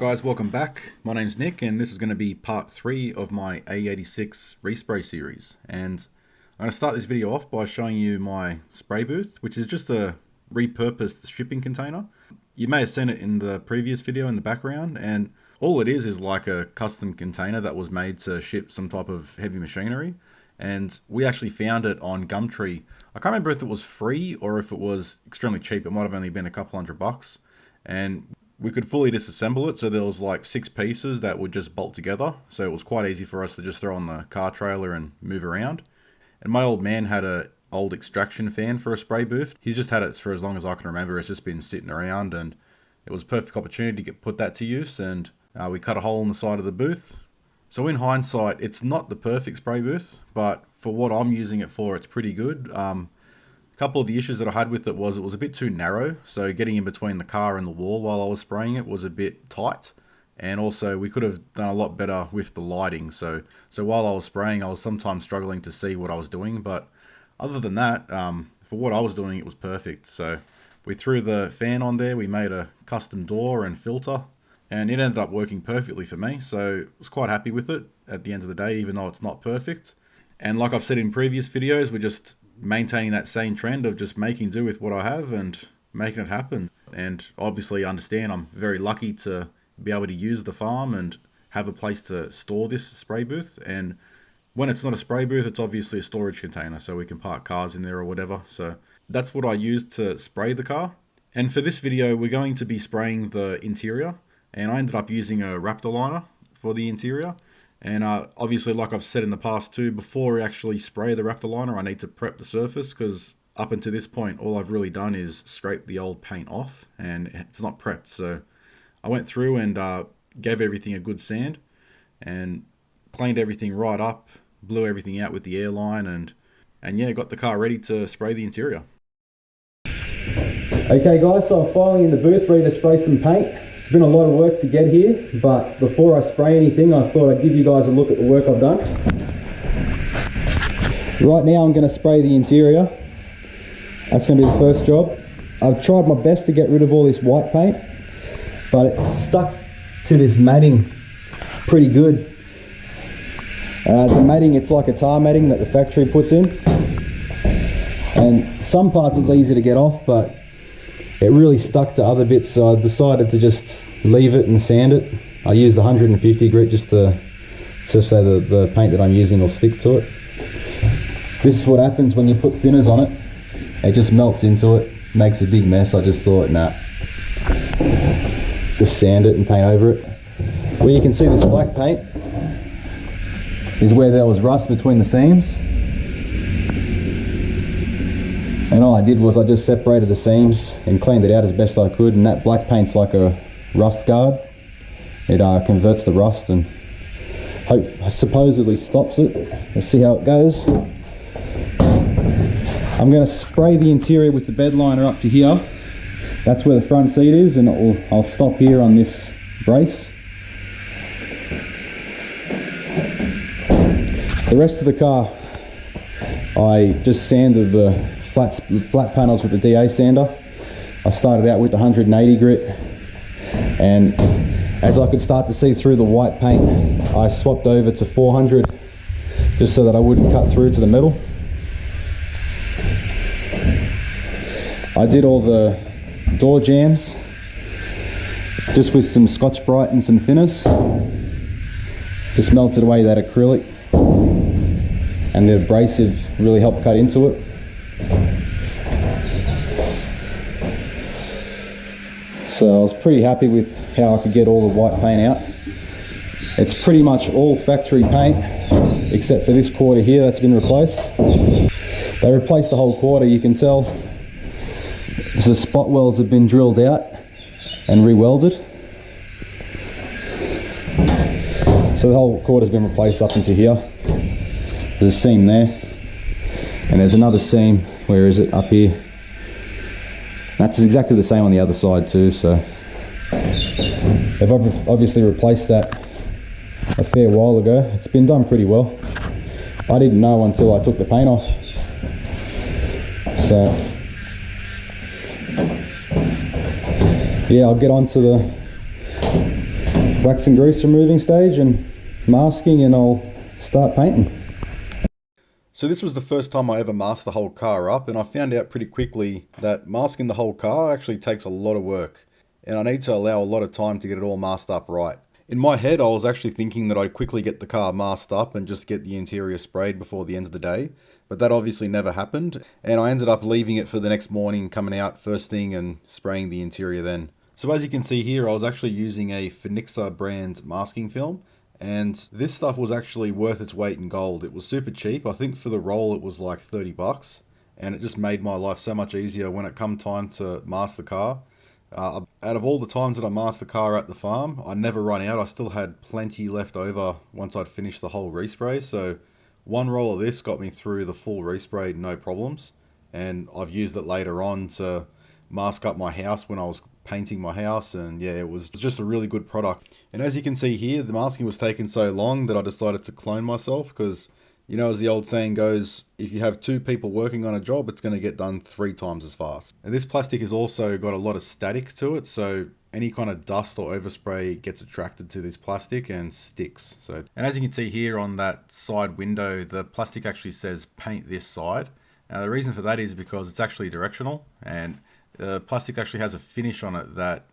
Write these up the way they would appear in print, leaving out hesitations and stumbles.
Guys, welcome back. My name's Nick and this is going to be part 3 of my ae86 respray series. And I'm going to start this video off by showing you my spray booth, which is just a repurposed shipping container. You may have seen it in the previous video in the background, and all it is like a custom container that was made to ship some type of heavy machinery. And we actually found it on Gumtree. I can't remember if it was free or if it was extremely cheap. It might have only been a couple $100. And we could fully disassemble it, so there was like 6 pieces that would just bolt together. So it was quite easy for us to just throw on the car trailer and move around. And my old man had an old extraction fan for a spray booth. He's just had it for as long as I can remember. It's just been sitting around, and it was a perfect opportunity to put that to use. And we cut a hole in the side of the booth. So in hindsight, it's not the perfect spray booth, but for what I'm using it for, it's pretty good. Couple of the issues that I had with it was a bit too narrow, so getting in between the car and the wall while I was spraying it was a bit tight, and also we could have done a lot better with the lighting. So while I was spraying, I was sometimes struggling to see what I was doing, but other than that, for what I was doing, it was perfect. So we threw the fan on there, we made a custom door and filter, and it ended up working perfectly for me, so I was quite happy with it at the end of the day, even though it's not perfect. And like I've said in previous videos, we're just maintaining that same trend of just making do with what I have and making it happen. And obviously understand I'm very lucky to be able to use the farm and have a place to store this spray booth. And when it's not a spray booth, it's obviously a storage container, so we can park cars in there or whatever. So that's what I use to spray the car. And for this video, we're going to be spraying the interior, and I ended up using a Raptor liner for the interior. And obviously, like I've said in the past too, before I actually spray the Raptor liner, I need to prep the surface, because up until this point, all I've really done is scrape the old paint off, and it's not prepped. So I went through and gave everything a good sand, and cleaned everything right up, blew everything out with the air line, and yeah, got the car ready to spray the interior. Okay guys, so I'm finally in the booth ready to spray some paint. It's been a lot of work to get here, but before I spray anything, I thought I'd give you guys a look at the work I've done. Right now I'm going to spray the interior. That's going to be the first job. I've tried my best to get rid of all this white paint, but it stuck to this matting pretty good. The matting, it's like a tar matting that the factory puts in, and some parts it was easy to get off, but it really stuck to other bits, so I decided to just leave it and sand it. I used 150 grit just so the paint that I'm using will stick to it. This is what happens when you put thinners on it. It just melts into it, makes a big mess. I just thought, nah, just sand it and paint over it. Where you can see this black paint is where there was rust between the seams. And all I did was I just separated the seams and cleaned it out as best I could, and that black paint's like a rust guard. It converts the rust and supposedly stops it. Let's see how it goes. I'm going to spray the interior with the bed liner up to here. That's where the front seat is, and I'll stop here on this brace. The rest of the car, I just sanded the flat panels with the DA sander. I started out with 180 grit, and as I could start to see through the white paint, I swapped over to 400 just so that I wouldn't cut through to the metal. I did all the door jambs just with some Scotch-Brite and some thinners. Just melted away that acrylic, and the abrasive really helped cut into it. So I was pretty happy with how I could get all the white paint out. It's pretty much all factory paint except for this quarter here that's been replaced. They replaced the whole quarter. You can tell the spot welds have been drilled out and re-welded. So the whole quarter's been replaced up into here. There's a seam there, and there's another seam, where is it, up here. That's exactly the same on the other side too, so they've obviously replaced that a fair while ago. It's been done pretty well. I didn't know until I took the paint off. So yeah, I'll get on to wax and grease removing stage and masking, and I'll start painting. So this was the first time I ever masked the whole car up, and I found out pretty quickly that masking the whole car actually takes a lot of work, and I need to allow a lot of time to get it all masked up right. In my head, I was actually thinking that I'd quickly get the car masked up and just get the interior sprayed before the end of the day, but that obviously never happened, and I ended up leaving it for the next morning, coming out first thing and spraying the interior then. So as you can see here, I was actually using a Phoenixa brand masking film, and this stuff was actually worth its weight in gold. It was super cheap. I think for the roll it was like 30 bucks, and it just made my life so much easier when it come time to mask the car. Out of all the times that I masked the car at the farm, I never run out. I still had plenty left over once I'd finished the whole respray, so one roll of this got me through the full respray no problems, and I've used it later on to mask up my house when I was painting my house, and yeah, it was just a really good product. And as you can see here, the masking was taking so long that I decided to clone myself, because you know, as the old saying goes, if you have 2 people working on a job, it's going to get done 3 times as fast. And this plastic has also got a lot of static to it, so any kind of dust or overspray gets attracted to this plastic and sticks. So, and as you can see here on that side window, the plastic actually says paint this side. Now the reason for that is because it's actually directional, and the plastic actually has a finish on it that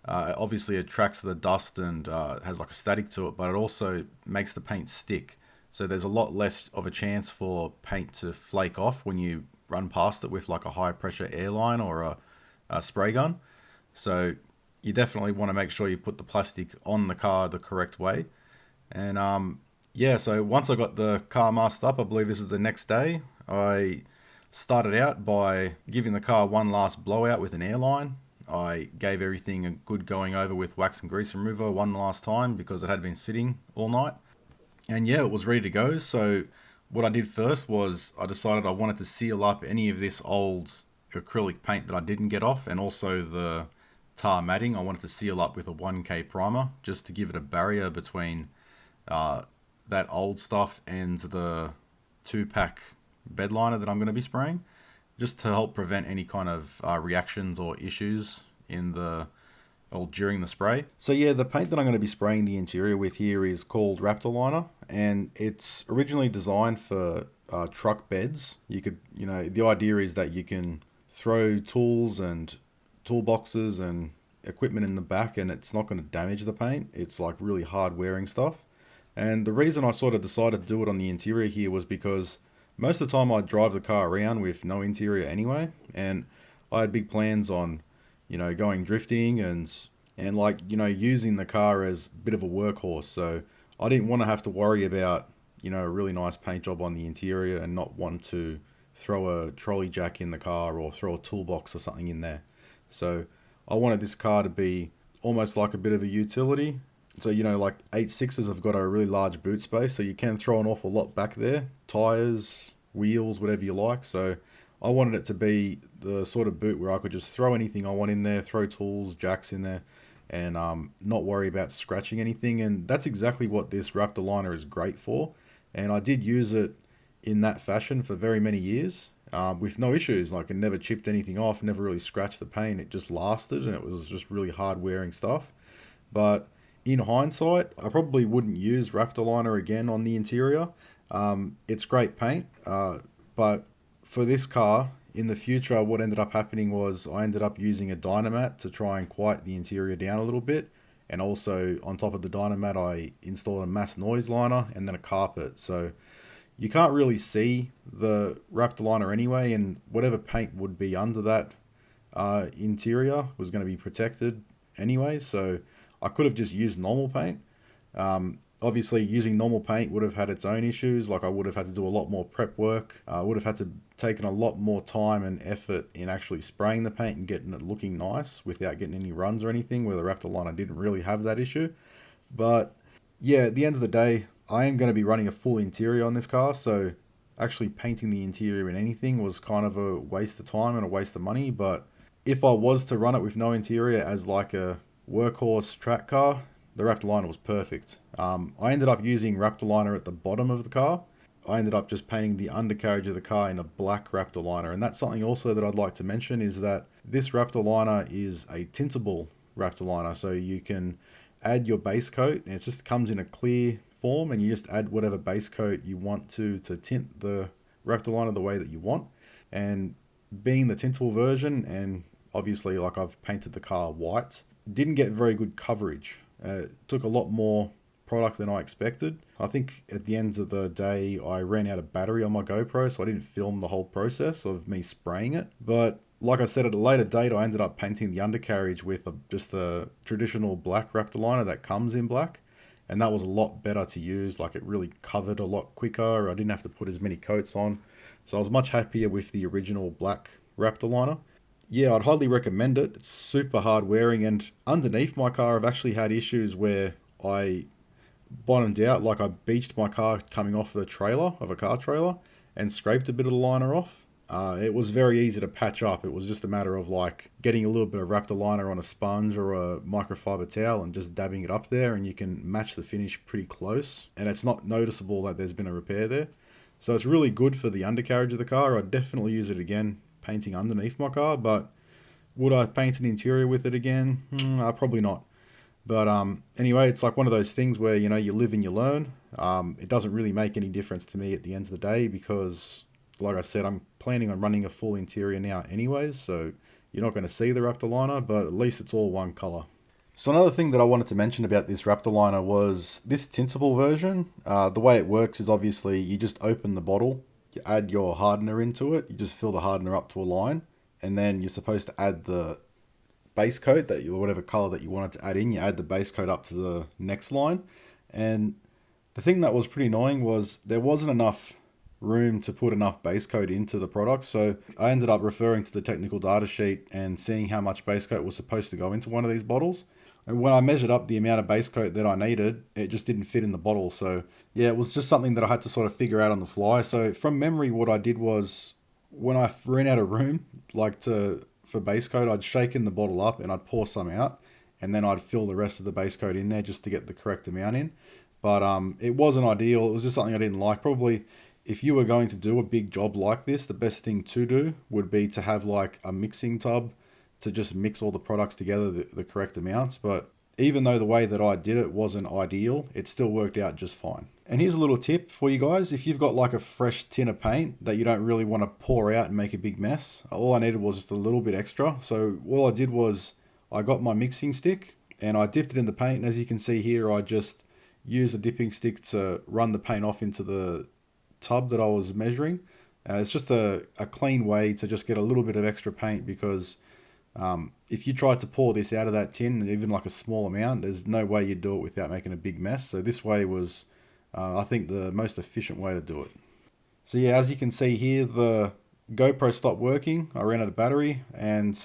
obviously attracts the dust and has like a static to it, but it also makes the paint stick. So there's a lot less of a chance for paint to flake off when you run past it with like a high pressure airline or a spray gun. So you definitely want to make sure you put the plastic on the car the correct way. And yeah, so once I got the car masked up, I believe this is the next day, I started out by giving the car one last blowout with an airline. I gave everything a good going over with wax and grease remover one last time because it had been sitting all night. And yeah, it was ready to go. So what I did first was I decided I wanted to seal up any of this old acrylic paint that I didn't get off, and also the tar matting. I wanted to seal up with a 1K primer just to give it a barrier between that old stuff and the 2-pack bed liner that I'm going to be spraying, just to help prevent any kind of reactions or issues in the during the spray. So yeah, the paint that I'm going to be spraying the interior with here is called Raptor Liner, and it's originally designed for truck beds. You could, you know, the idea is that you can throw tools and toolboxes and equipment in the back and it's not going to damage the paint. It's like really hard wearing stuff. And the reason I sort of decided to do it on the interior here was because most of the time I drive the car around with no interior anyway, and I had big plans on, you know, going drifting and like, you know, using the car as a bit of a workhorse. So I didn't want to have to worry about, you know, a really nice paint job on the interior and not want to throw a trolley jack in the car or throw a toolbox or something in there. So I wanted this car to be almost like a bit of a utility. So, you know, like 86s have got a really large boot space, so you can throw an awful lot back there. Tires, wheels, whatever you like. So I wanted it to be the sort of boot where I could just throw anything I want in there, throw tools, jacks in there, and not worry about scratching anything. And that's exactly what this Raptor liner is great for. And I did use it in that fashion for very many years with no issues. Like, it never chipped anything off, never really scratched the paint. It just lasted, and it was just really hard wearing stuff. But in hindsight, I probably wouldn't use Raptor liner again on the interior. It's great paint, but for this car, in the future, what ended up happening was I ended up using a Dynamat to try and quiet the interior down a little bit. And also, on top of the Dynamat, I installed a mass noise liner and then a carpet. So you can't really see the Raptor liner anyway, and whatever paint would be under that interior was going to be protected anyway. So I could have just used normal paint. Obviously, using normal paint would have had its own issues. Like, I would have had to do a lot more prep work. I would have had to taken a lot more time and effort in actually spraying the paint and getting it looking nice without getting any runs or anything, where the Raptor liner didn't really have that issue. But yeah, at the end of the day, I am going to be running a full interior on this car, so actually painting the interior in anything was kind of a waste of time and a waste of money. But if I was to run it with no interior as like a workhorse track car, the Raptor liner was perfect. I ended up using Raptor liner at the bottom of the car. I ended up just painting the undercarriage of the car in a black Raptor liner. And that's something also that I'd like to mention, is that this Raptor liner is a tintable Raptor liner. So you can add your base coat, and it just comes in a clear form, and you just add whatever base coat you want to tint the Raptor liner the way that you want. And being the tintable version, and obviously like I've painted the car white, didn't get very good coverage. It took a lot more product than I expected. I think at the end of the day I ran out of battery on my GoPro, so I didn't film the whole process of me spraying it. But like I said, at a later date I ended up painting the undercarriage with just a traditional black Raptor liner that comes in black, and that was a lot better to use. Like, it really covered a lot quicker. I didn't have to put as many coats on, so I was much happier with the original black Raptor liner. Yeah, I'd highly recommend it. It's super hard wearing, and underneath my car I've actually had issues where I bottomed out. Like, I beached my car coming off the trailer of a car trailer and scraped a bit of the liner off. It was very easy to patch up. It was just a matter of like getting a little bit of Raptor liner on a sponge or a microfiber towel and just dabbing it up there, and you can match the finish pretty close, and it's not noticeable that there's been a repair there. So it's really good for the undercarriage of the car. I'd definitely use it again painting underneath my car, but would I paint an interior with it again? Probably not. But anyway, it's like one of those things where, you know, you live and you learn. It doesn't really make any difference to me at the end of the day, because like I said, I'm planning on running a full interior now anyways, so you're not going to see the Raptor liner, but at least it's all one color. So another thing that I wanted to mention about this Raptor liner was this tintable version. The way it works is obviously you just open the bottle, you add your hardener into it, you just fill the hardener up to a line, and then you're supposed to add the base coat, that whatever color that you wanted to add in, you add the base coat up to the next line. And the thing that was pretty annoying was there wasn't enough room to put enough base coat into the product, so I ended up referring to the technical data sheet and seeing how much base coat was supposed to go into one of these bottles. And when I measured up the amount of base coat that I needed, it just didn't fit in the bottle. So yeah, it was just something that I had to sort of figure out on the fly. So from memory, what I did was, when I ran out of room, like for base coat, I'd shaken the bottle up and I'd pour some out, and then I'd fill the rest of the base coat in there just to get the correct amount in. But it wasn't ideal. It was just something I didn't like. Probably if you were going to do a big job like this, the best thing to do would be to have like a mixing tub to just mix all the products together, the correct amounts. But even though the way that I did it wasn't ideal, it still worked out just fine. And here's a little tip for you guys. If you've got like a fresh tin of paint that you don't really want to pour out and make a big mess, all I needed was just a little bit extra. So all I did was I got my mixing stick and I dipped it in the paint. And as you can see here, I just used a dipping stick to run the paint off into the tub that I was measuring. It's just a clean way to just get a little bit of extra paint, because if you tried to pour this out of that tin, even like a small amount, there's no way you'd do it without making a big mess. So this way was, I think, the most efficient way to do it. So yeah, as you can see here, the GoPro stopped working. I ran out of battery, and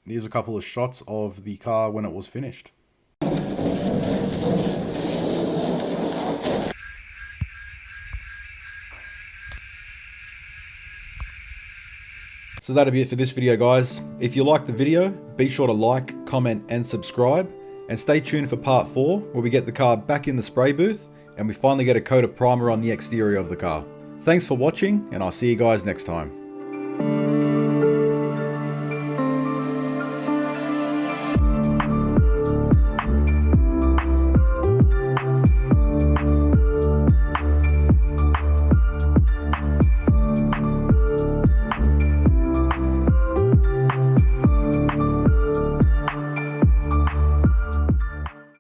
here's a couple of shots of the car when it was finished. So that'll be it for this video, guys. If you liked the video, be sure to like, comment, and subscribe. And stay tuned for part 4, where we get the car back in the spray booth and we finally get a coat of primer on the exterior of the car. Thanks for watching, and I'll see you guys next time.